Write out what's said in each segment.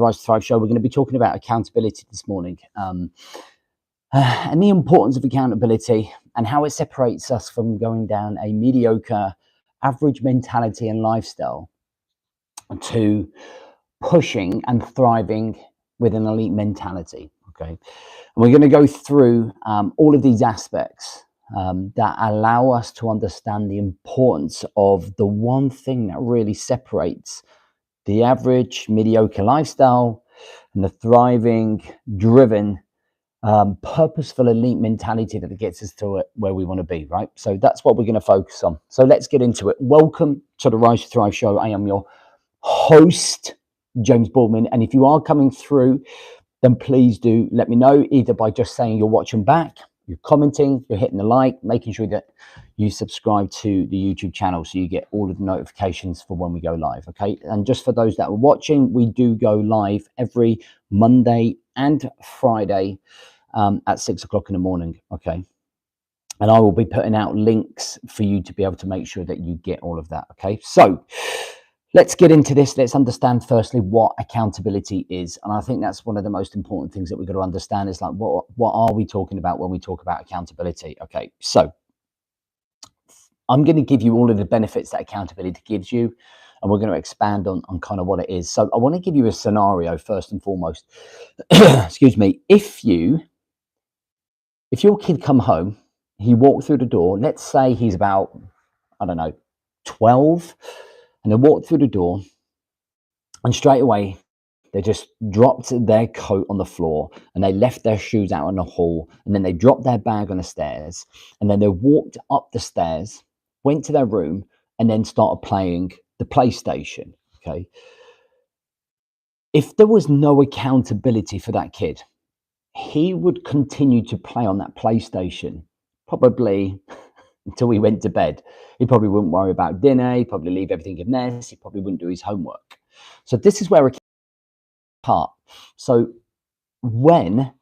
Rise to Thrive show. We're going to be talking about accountability this morning, and the importance of accountability and how it separates us from going down a mediocre, average mentality and lifestyle to pushing and thriving with an elite mentality. Okay, and we're going to go through all of these aspects that allow us to understand the importance of the one thing that really separates the average mediocre lifestyle and the thriving, driven, purposeful elite mentality that gets us to where we want to be, right? So that's what we're going to focus on. So let's get into it. Welcome to the Rise to Thrive show. I am your host, James Boardman. And if you are coming through, then please do let me know, either by just saying you're watching back, you're commenting, you're hitting the like, making sure that you subscribe to the YouTube channel so you get all of the notifications for when we go live, okay? And just for those that are watching, we do go live every Monday and Friday at 6 o'clock in the morning, okay? And I will be putting out links for you to be able to make sure that you get all of that, okay? So let's get into this. Let's understand firstly what accountability is. And I think that's one of the most important things that we've got to understand is like, what are we talking about when we talk about accountability? Okay, so I'm going to give you all of the benefits that accountability gives you, and we're going to expand on kind of what it is. So I want to give you a scenario first and foremost. Excuse me. If your kid come home, he walked through the door, let's say he's about, I don't know, 12, and they walked through the door, and straight away, they just dropped their coat on the floor and they left their shoes out in the hall, and then they dropped their bag on the stairs, and then they walked up the stairs, went to their room, and then started playing the PlayStation. Okay. If there was no accountability for that kid, he would continue to play on that PlayStation probably until he went to bed. He probably wouldn't worry about dinner. He'd probably leave everything in mess. He probably wouldn't do his homework. So this is where part. So when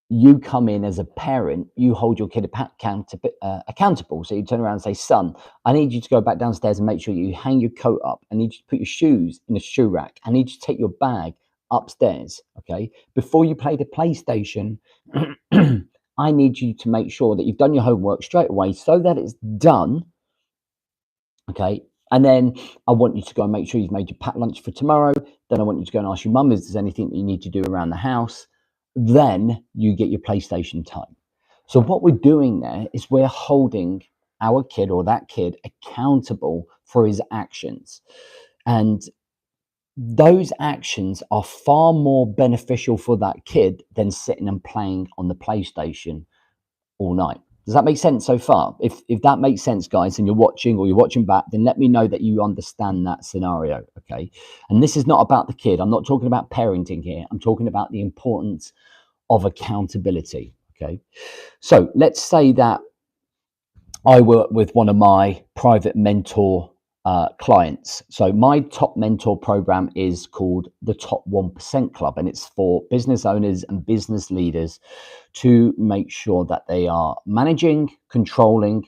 you come in as a parent, you hold your kid accountable. So you turn around and say, son, I need you to go back downstairs and make sure you hang your coat up. I need you to put your shoes in a shoe rack. I need you to take your bag upstairs. Okay. Before you play the PlayStation, I need you to make sure that you've done your homework straight away so that it's done. Okay. And then I want you to go and make sure you've made your packed lunch for tomorrow. Then I want you to go and ask your mum if there's anything that you need to do around the house. Then you get your PlayStation time. So what we're doing there is we're holding our kid or that kid accountable for his actions. And those actions are far more beneficial for that kid than sitting and playing on the PlayStation all night. Does that make sense so far? If that makes sense, guys, and you're watching or you're watching back, then let me know that you understand that scenario, okay? And this is not about the kid. I'm not talking about parenting here. I'm talking about the importance of accountability, okay? So let's say that I work with one of my private mentor clients. So my top mentor program is called the Top 1% Club, and it's for business owners and business leaders to make sure that they are managing, controlling,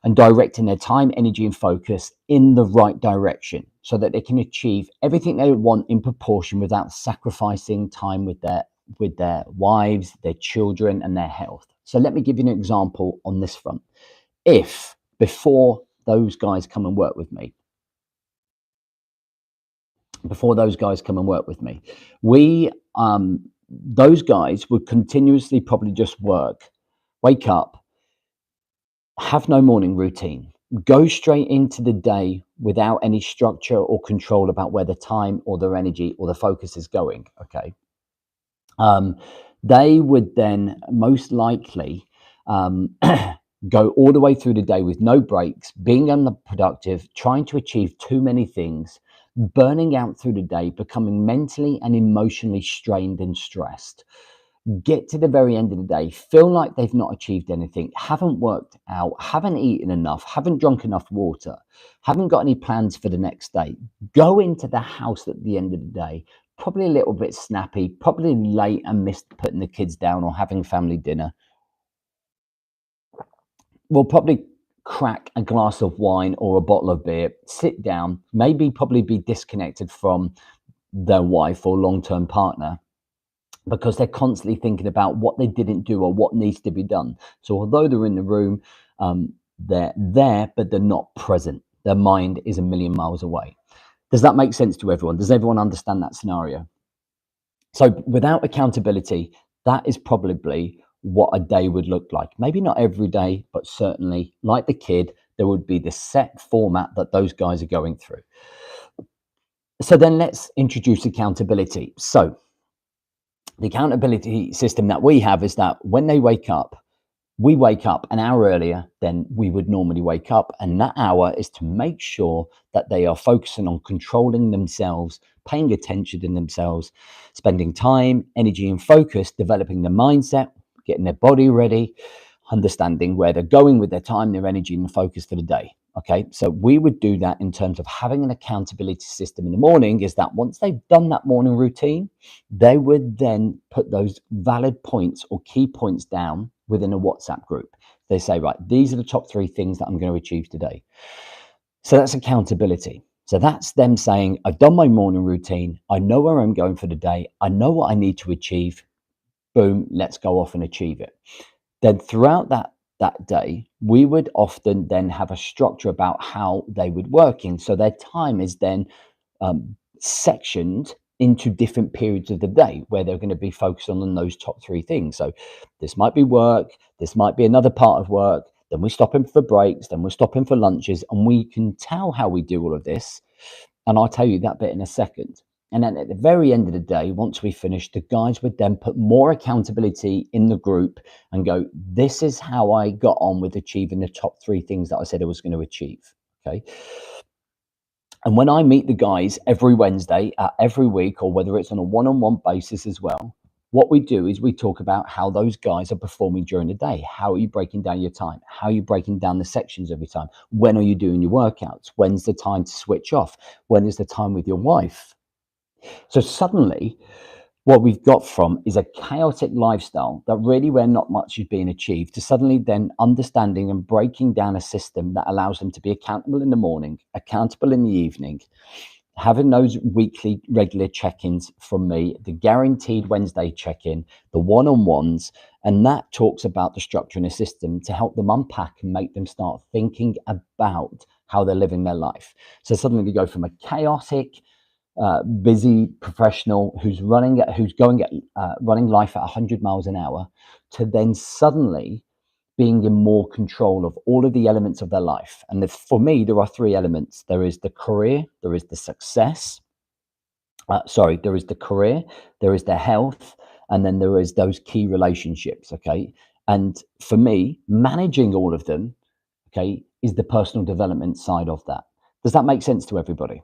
and directing their time, energy, and focus in the right direction so that they can achieve everything they want in proportion without sacrificing time with their wives, their children, and their health. So let me give you an example on this front. If before those guys come and work with me, we those guys would continuously probably just wake up, have no morning routine, go straight into the day without any structure or control about where the time or their energy or the focus is going. Okay. They would then most likely go all the way through the day with no breaks, being unproductive, trying to achieve too many things, burning out through the day, becoming mentally and emotionally strained and stressed. Get to the very end of the day, feel like they've not achieved anything, haven't worked out, haven't eaten enough, haven't drunk enough water, haven't got any plans for the next day, go into the house at the end of the day, probably a little bit snappy, probably late and missed putting the kids down or having family dinner. We'll probably crack a glass of wine or a bottle of beer, sit down, probably be disconnected from their wife or long-term partner, because they're constantly thinking about what they didn't do or what needs to be done. So although they're in the room, they're there, but they're not present. Their mind is a million miles away. Does that make sense to everyone? Does everyone understand that scenario? So without accountability, that is probably what a day would look like. Maybe not every day, but certainly like the kid, there would be the set format that those guys are going through. So then let's introduce accountability. So the accountability system that we have is that when they wake up, we wake up an hour earlier than we would normally wake up. And that hour is to make sure that they are focusing on controlling themselves, paying attention to themselves, spending time, energy, and focus, developing the mindset, getting their body ready, understanding where they're going with their time, their energy, and the focus for the day. Okay, so we would do that in terms of having an accountability system in the morning. Is that once they've done that morning routine, they would then put those valid points or key points down within a WhatsApp group. They say, right, these are the top 3 things that I'm going to achieve today. So that's accountability. So that's them saying, I've done my morning routine. I know where I'm going for the day. I know what I need to achieve. Boom, let's go off and achieve it. Then throughout that day, we would often then have a structure about how they would work in. So their time is then sectioned into different periods of the day where they're going to be focused on those top 3 things. So this might be work, this might be another part of work, then we stop him for breaks, then we'll stop him for lunches, and we can tell how we do all of this. And I'll tell you that bit in a second. And then at the very end of the day, once we finish, the guys would then put more accountability in the group and go, this is how I got on with achieving the top 3 things that I said I was going to achieve. Okay. And when I meet the guys every Wednesday, every week, or whether it's on a one-on-one basis as well, what we do is we talk about how those guys are performing during the day. How are you breaking down your time? How are you breaking down the sections of your time? When are you doing your workouts? When's the time to switch off? When is the time with your wife? So suddenly, what we've got from is a chaotic lifestyle that really where not much is being achieved to suddenly then understanding and breaking down a system that allows them to be accountable in the morning, accountable in the evening, having those weekly regular check-ins from me, the guaranteed Wednesday check-in, the one-on-ones, and that talks about the structure and the system to help them unpack and make them start thinking about how they're living their life. So suddenly we go from a chaotic, busy professional who's running life at 100 miles an hour to then suddenly being in more control of all of the elements of their life. And for me, there are 3 elements. There is the career, there is the success. There is the career, there is the health, and then there is those key relationships. Okay. And for me, managing all of them, okay, is the personal development side of that. Does that make sense to everybody?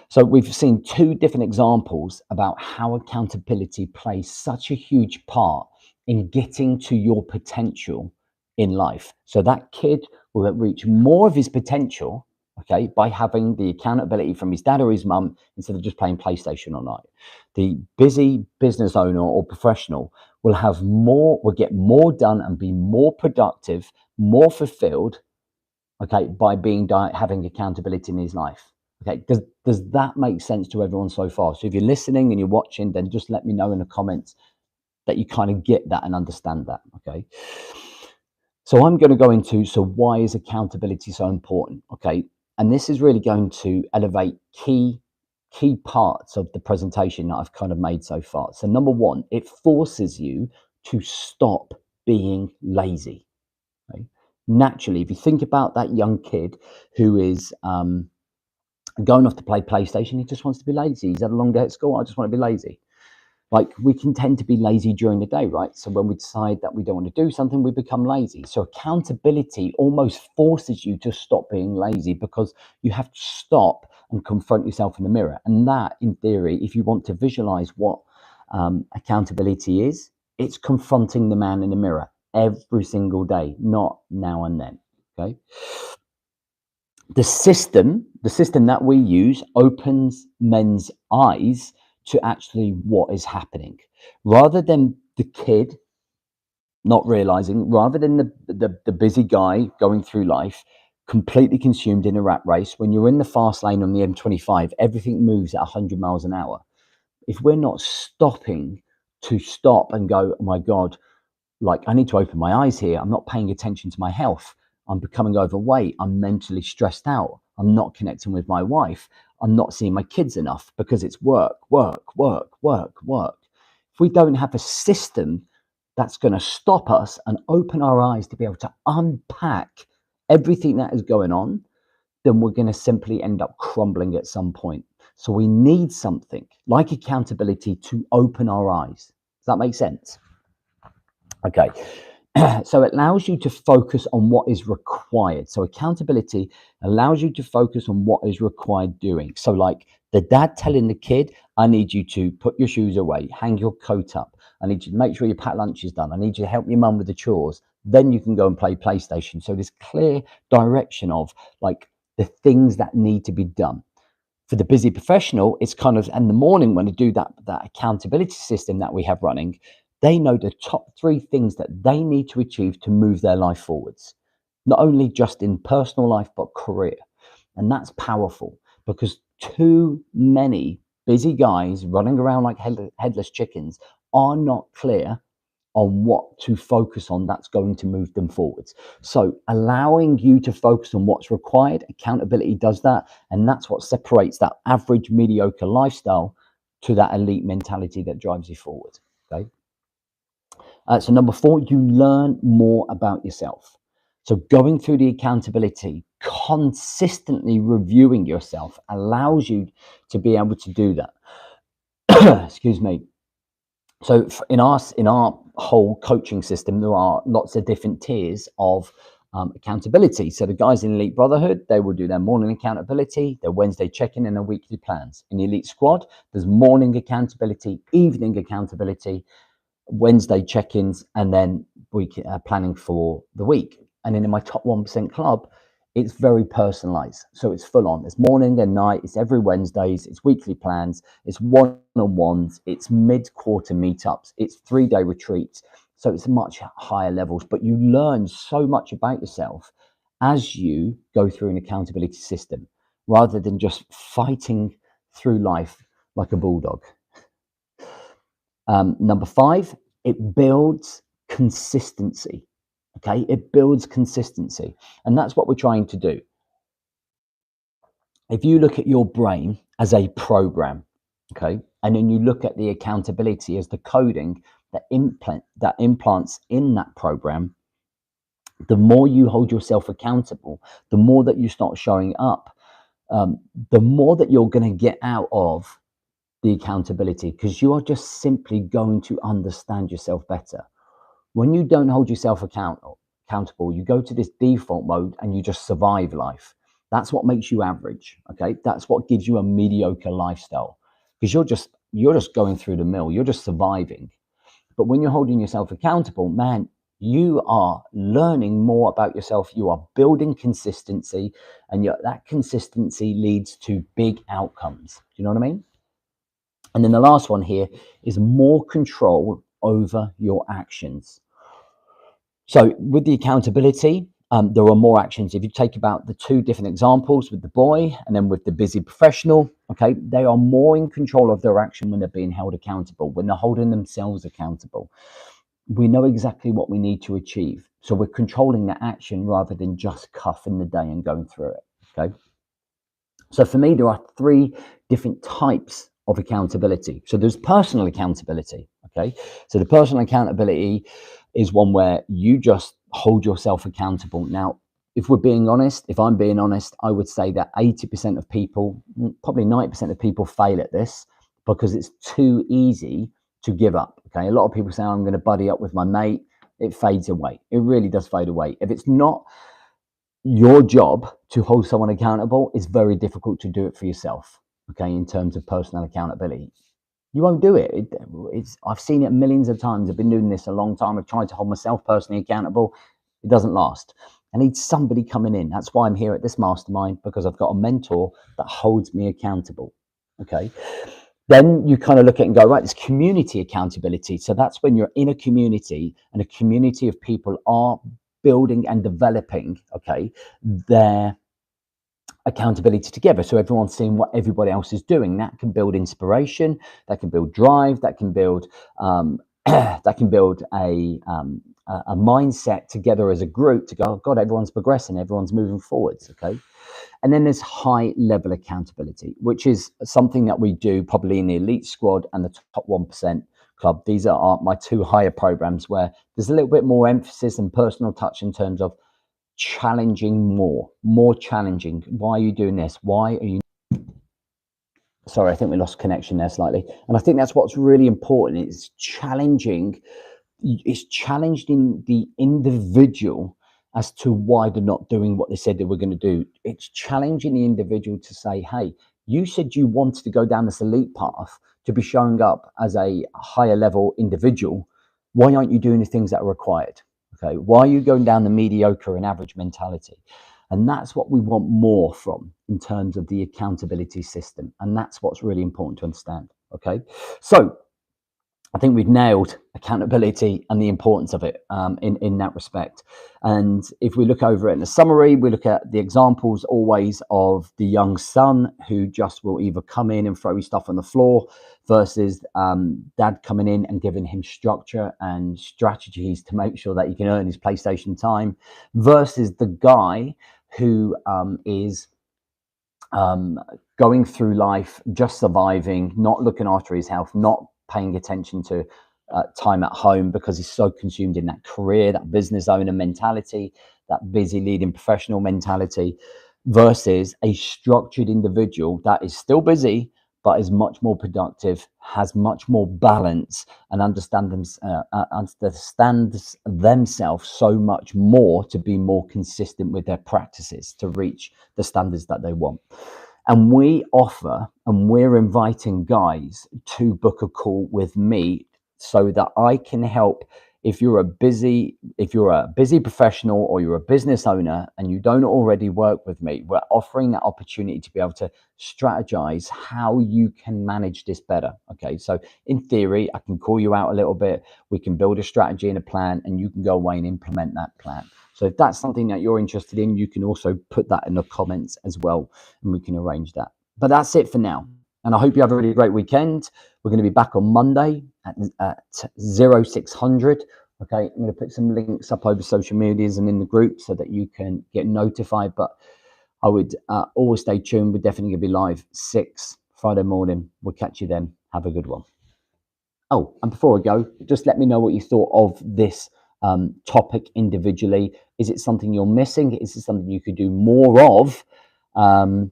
So we've seen 2 different examples about how accountability plays such a huge part in getting to your potential in life. So that kid will reach more of his potential, okay, by having the accountability from his dad or his mum instead of just playing PlayStation all night. The busy business owner or professional will get more done and be more productive, more fulfilled, okay, by having accountability in his life. Okay, does that make sense to everyone so far? So if you're listening and you're watching, then just let me know in the comments that you kind of get that and understand that. Okay. So I'm going to go into, so why is accountability so important? Okay. And this is really going to elevate key parts of the presentation that I've kind of made so far. So number 1, it forces you to stop being lazy. Okay? Naturally, if you think about that young kid who is going off to play PlayStation, he just wants to be lazy. He's had a long day at school. I just want to be lazy. Like, we can tend to be lazy during the day, right? So when we decide that we don't want to do something, we become lazy. So accountability almost forces you to stop being lazy because you have to stop and confront yourself in the mirror. And that, in theory, if you want to visualize what accountability is, it's confronting the man in the mirror every single day, not now and then. Okay. The system that we use opens men's eyes to actually what is happening, rather than the kid not realizing, rather than the busy guy going through life completely consumed in a rat race. When you're in the fast lane on the M25, everything moves at 100 miles an hour. if we're not stopping to stop and go, oh my God, like I need to open my eyes here. I'm not paying attention to my health. I'm becoming overweight. I'm mentally stressed out. I'm not connecting with my wife. I'm not seeing my kids enough because it's work, work, work, work, work. If we don't have a system that's going to stop us and open our eyes to be able to unpack everything that is going on, then we're going to simply end up crumbling at some point. So we need something like accountability to open our eyes. Does that make sense? Okay. So it allows you to focus on what is required. So accountability allows you to focus on what is required doing. So like the dad telling the kid, I need you to put your shoes away, hang your coat up. I need you to make sure your packed lunch is done. I need you to help your mum with the chores. Then you can go and play PlayStation. So this clear direction of like the things that need to be done. For the busy professional, it's kind of in the morning when they do that accountability system that we have running, they know the top 3 things that they need to achieve to move their life forwards, not only just in personal life, but career. And that's powerful because too many busy guys running around like headless chickens are not clear on what to focus on that's going to move them forwards. So allowing you to focus on what's required, accountability does that. And that's what separates that average mediocre lifestyle to that elite mentality that drives you forward. Okay. So number 4, you learn more about yourself. So going through the accountability, consistently reviewing yourself allows you to be able to do that. Excuse me. So in our whole coaching system, there are lots of different tiers of accountability. So the guys in Elite Brotherhood, they will do their morning accountability, their Wednesday check-in, and their weekly plans. In the Elite Squad, there's morning accountability, evening accountability, Wednesday check-ins, and then week planning for the week. And then in my top 1% club, it's very personalized. So it's full on. It's morning and night. It's every Wednesdays. It's weekly plans. It's one-on-ones. It's mid-quarter meetups. It's 3-day retreats. So it's much higher levels. But you learn so much about yourself as you go through an accountability system, rather than just fighting through life like a bulldog. Number 5, it builds consistency. Okay, it builds consistency. And that's what we're trying to do. If you look at your brain as a program, okay, and then you look at the accountability as the coding that implants in that program, the more you hold yourself accountable, the more that you start showing up, the more that you're going to get out of the accountability, because you are just simply going to understand yourself better. When you don't hold yourself accountable, you go to this default mode and you just survive life. That's what makes you average. Okay, that's what gives you a mediocre lifestyle, because you're just going through the mill. You're just surviving. But when you're holding yourself accountable, man, you are learning more about yourself. You are building consistency, and that consistency leads to big outcomes. Do you know what I mean? And then the last one here is more control over your actions. So with the accountability, there are more actions. If you take about the 2 different examples with the boy and then with the busy professional, okay, they are more in control of their action when they're being held accountable, when they're holding themselves accountable. We know exactly what we need to achieve. So we're controlling that action rather than just cuffing the day and going through it, okay? So for me, there are 3 different types of accountability. So there's personal accountability, okay? So the personal accountability is one where you just hold yourself accountable. Now, if I'm being honest, I would say that 80% of people, probably 90% of people fail at this because it's too easy to give up, okay? A lot of people say, I'm going to buddy up with my mate. It fades away. It really does fade away. If it's not your job to hold someone accountable, it's very difficult to do it for yourself, okay, in terms of personal accountability. You won't do it. I've seen it millions of times. I've been doing this a long time. I've tried to hold myself personally accountable. It doesn't last. I need somebody coming in. That's why I'm here at this mastermind, because I've got a mentor that holds me accountable, okay? Then you kind of look at it and go, right, there's community accountability. So that's when you're in a community and a community of people are building and developing, okay, their accountability together, so everyone's seeing what everybody else is doing. That can build inspiration, that can build drive, that can build that can build a mindset together as a group to go, oh God, everyone's progressing, everyone's moving forwards. Okay. And then there's high level accountability, which is something that we do probably in the elite squad and the top 1% club. These are my two higher programs where there's a little bit more emphasis and personal touch in terms of challenging more challenging. Why are you doing this? Why are you? Sorry, I think we lost connection there slightly. And I think that's what's really important. It's challenging. It's challenging the individual as to why they're not doing what they said they were going to do. It's challenging the individual to say, hey, you said you wanted to go down this elite path to be showing up as a higher level individual. Why aren't you doing the things that are required? Okay, why are you going down the mediocre and average mentality? And that's what we want more from in terms of the accountability system. And that's what's really important to understand. Okay, so I think we've nailed accountability and the importance of it in that respect. And if we look over it in the summary, we look at the examples always of the young son who just will either come in and throw his stuff on the floor versus dad coming in and giving him structure and strategies to make sure that he can earn his PlayStation time versus the guy who is going through life, just surviving, not looking after his health, not paying attention to time at home because he's so consumed in that career, that business owner mentality, that busy leading professional mentality, versus a structured individual that is still busy but is much more productive, has much more balance, and understands themselves so much more to be more consistent with their practices to reach the standards that they want. And we offer, and we're inviting guys to book a call with me so that I can help. If you're a busy professional or you're a business owner and you don't already work with me, we're offering that opportunity to be able to strategize how you can manage this better. Okay, so in theory, I can call you out a little bit. We can build a strategy and a plan, and you can go away and implement that plan. So if that's something that you're interested in, you can also put that in the comments as well, and we can arrange that. But that's it for now. And I hope you have a really great weekend. We're going to be back on Monday at 0600. Okay, I'm going to put some links up over social medias and in the group so that you can get notified. But I would always stay tuned. We're definitely going to be live 6 Friday morning. We'll catch you then. Have a good one. Oh, and before I go, just let me know what you thought of this topic individually. Is it something you're missing? Is it something you could do more of? And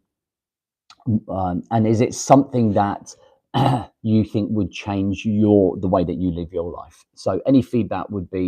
is it something that you think would change the way that you live your life? So any feedback would be